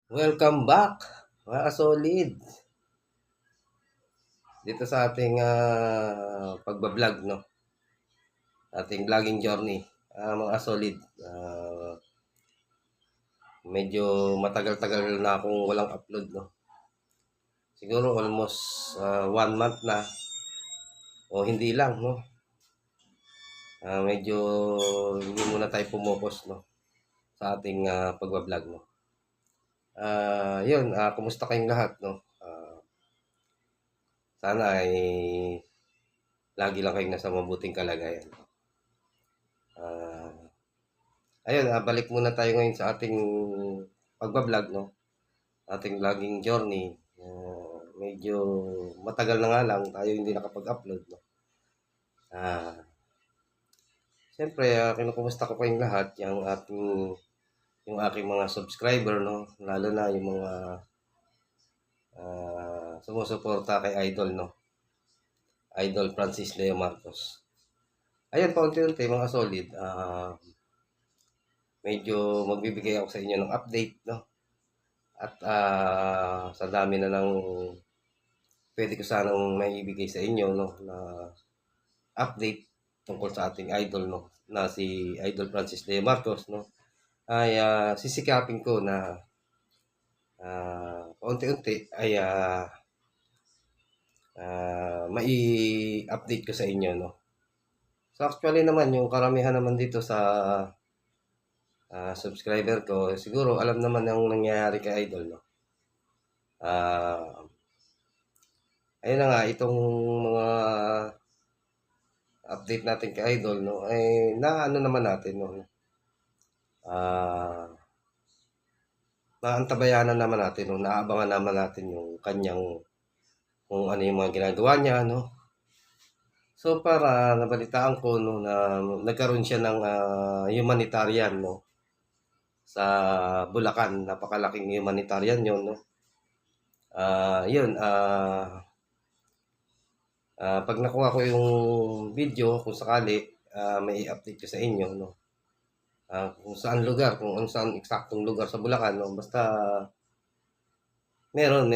Welcome back, mga solid. Dito sa ating pagbablog, no? Ating vlogging journey. Mga solid. Medyo matagal-tagal na akong walang upload, no? Siguro almost 1 month na o hindi lang, no? Medyo hindi muna tayo pumopos, no? Sa ating pagbablog, no? Yun, kumusta kayong lahat, no? Sana ay lagi lang kayong nasa mabuting kalagayan. Ah, Ayun, balik muna tayo ngayon sa ating pagbablog, no? Ating vlogging journey. Medyo matagal na nga lang tayo hindi nakapag-upload, no? Ah, Siyempre, kinukumusta ko kayong lahat, yung aking mga subscriber, no? Lalo na yung mga sumusuporta kay Idol, no? Idol Francis Leo Marcos. Ayun, paunti-unti mga solid. Medyo magbibigay ako sa inyo ng update, no? At sa dami na ng pwede ko sanang maibigay sa inyo, no, na update tungkol sa ating idol, no, na si Idol Francis De Marcos, no, ay sisikapin ko na paunti-unti ay mai-update ko sa inyo, no. So actually naman yung karamihan naman dito sa subscriber ko siguro alam naman ang nangyayari kay Idol, no. Ah Ayun na nga itong mga update natin kay Idol, no, ay naano naman natin, no, ah naantabayanan naman natin, no, naabangan naman natin yung kanyang kung ano yung mga ginagawa niya, no. So para nabalitaan ko, no, na nagkaroon siya ng humanitarian, no, sa Bulacan. Napakalaking humanitarian yun, no. Yun, pag nakuha ko yung video, kung sakali, may i-update ko sa inyo, no. Kung saan lugar, kung saan eksaktong lugar sa Bulacan, no, basta merong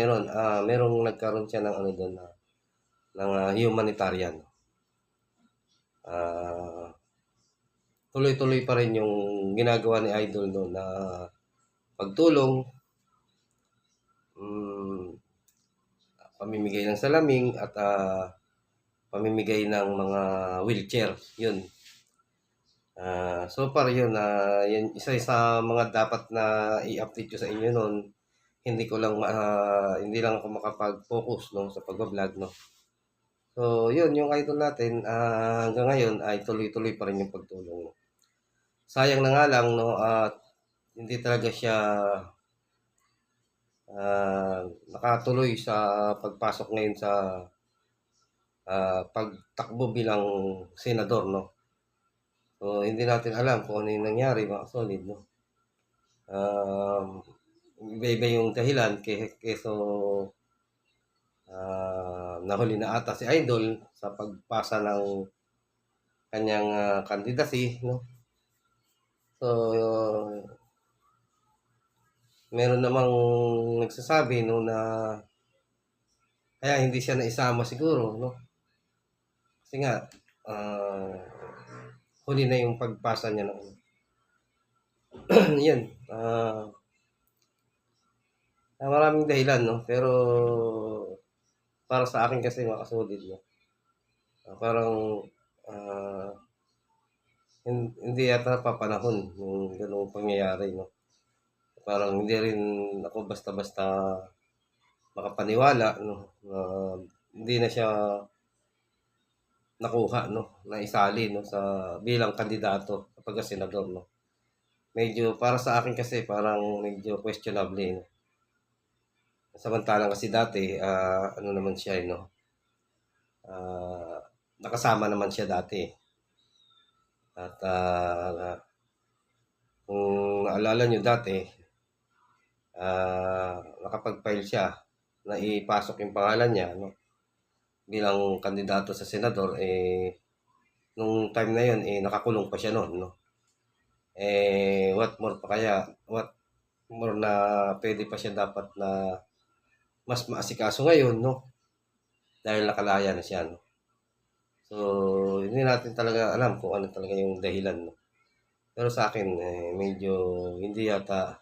nagkaroon siya ng ano doon, ng humanitarian. Ah, Tuloy-tuloy pa rin yung ginagawa ni Idol doon na pagtulong, pamimigay ng salamin at pamimigay ng mga wheelchair. Yun. So far yun, yun isa sa mga dapat na i-update ko sa inyo noon. Hindi lang ako makapag-focus, no, sa pag-vlog, no. So yun yung idol natin, hanggang ngayon ay tuloy-tuloy pa rin yung pagtulong, no. Sayang na nga lang, no, at hindi talaga siya nakatuloy sa pagpasok ngayon sa pagtakbo bilang senador, no. So hindi natin alam kung ano yung nangyari, mga solid, no. Iba-iba yung dahilan keso nahuli na ata si Idol sa pagpasa ng kanyang candidacy, no. So meron namang nagsasabi, no, na kaya hindi siya naisama siguro, no. Kasi nga huli na yung pagpasa niya ng yun. Maraming dahilan, no, pero para sa akin kasi mga kasolid, no, parang ah, hindi yata papanahon yung gano'ng pangyayari, no. Parang hindi rin ako basta-basta makapaniwala, no, na hindi na siya nakuha, no, naisali, no, sa bilang kandidato kapag senador, no. Medyo para sa akin kasi parang medyo questionable, no. Samantalang kasi dati ano naman siya, no, nakasama naman siya dati. At kung naalala nyo dati, nakapag-file siya na ipasok yung pangalan niya, no, bilang kandidato sa senador. Nung time na yun nakakulong pa siya noon, no. What more pa kaya, what more na pwede pa siya dapat na mas maasikaso ngayon, no? Dahil nakalaya na siya, no? So, hindi natin talaga alam kung ano talaga yung dahilan, no? Pero sa akin, medyo hindi yata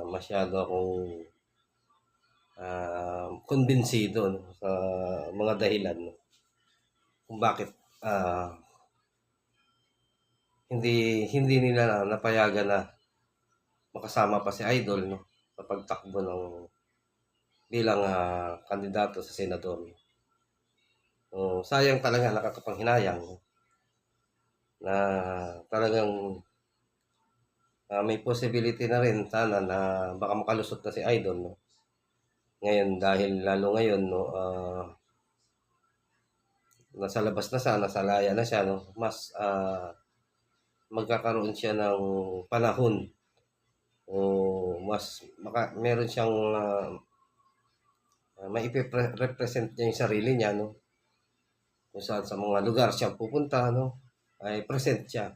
masyado akong kumbinsido, no? Sa mga dahilan, no? Kung bakit hindi nila napayagan na makasama pa si Idol, no, sa pagtakbo ng bilang kandidato sa senador. So, sayang talaga, nakakapanghinayang, no, na talagang may possibility na rin sana na baka makalusot na si Idol, no. Ngayon dahil lalo ngayon, no, nasa labas na siya, nasa laya na siya, no, mas magkakaroon siya ng panahon o mas meron siyang maipe-represent niya yung sarili niya, no? Kung saan sa mga lugar siya pupunta, no? Ay present siya.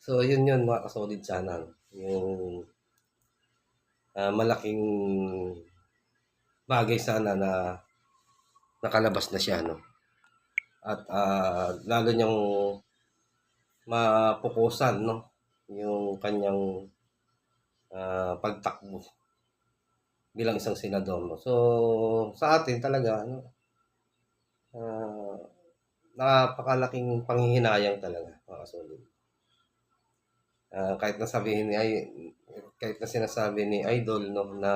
So, yun mga kasolid sana, no? Yung malaking bagay sana na nakalabas na siya, no? At lalo niyang mapukusan, no? Yung kanyang pagtakbo bilang isang senador, no? So, sa atin talaga, ano, napakalaking panghihinayang talaga, mga kasolid. Kahit kahit na sinasabi ni Idol, no, na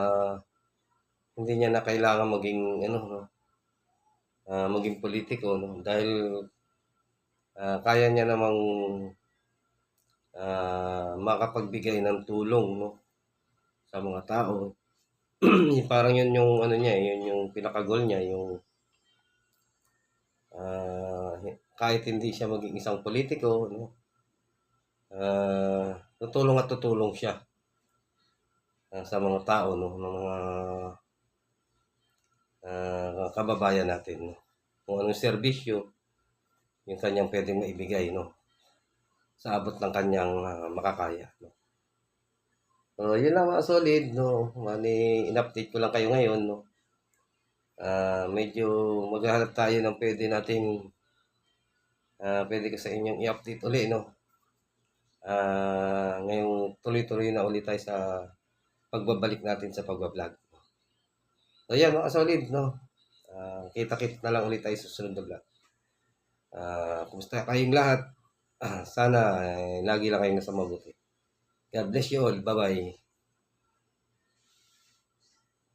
hindi niya na kailangan maging ano, no, maging politiko, no, dahil kaya niya namang makapagbigay ng tulong, no, sa mga tao. Parang yun yung ano niya, yun yung pinaka-goal niya, yung kahit hindi siya maging isang politiko, no, tutulong at tutulong siya sa mga tao, no, ng mga kababayan natin, no. Kung anong serbisyo yung kanyang pwedeng maibigay, no, sa abot ng kanyang makakaya, no. So, yun lang mga solid, no. In-update ko lang kayo ngayon, no. Medyo maghahanap tayo ng pwede ko sa inyong i-update uli, no. Ngayong tuloy-tuloy na ulit tayo sa pagbabalik natin sa pagbablog. So, yan mga solid, no. Kita-kit na lang ulit tayo sa susunod na vlog. Kumusta kayong lahat? Sana lagi lang kayong nasa mabuti. God bless you all. Bye-bye.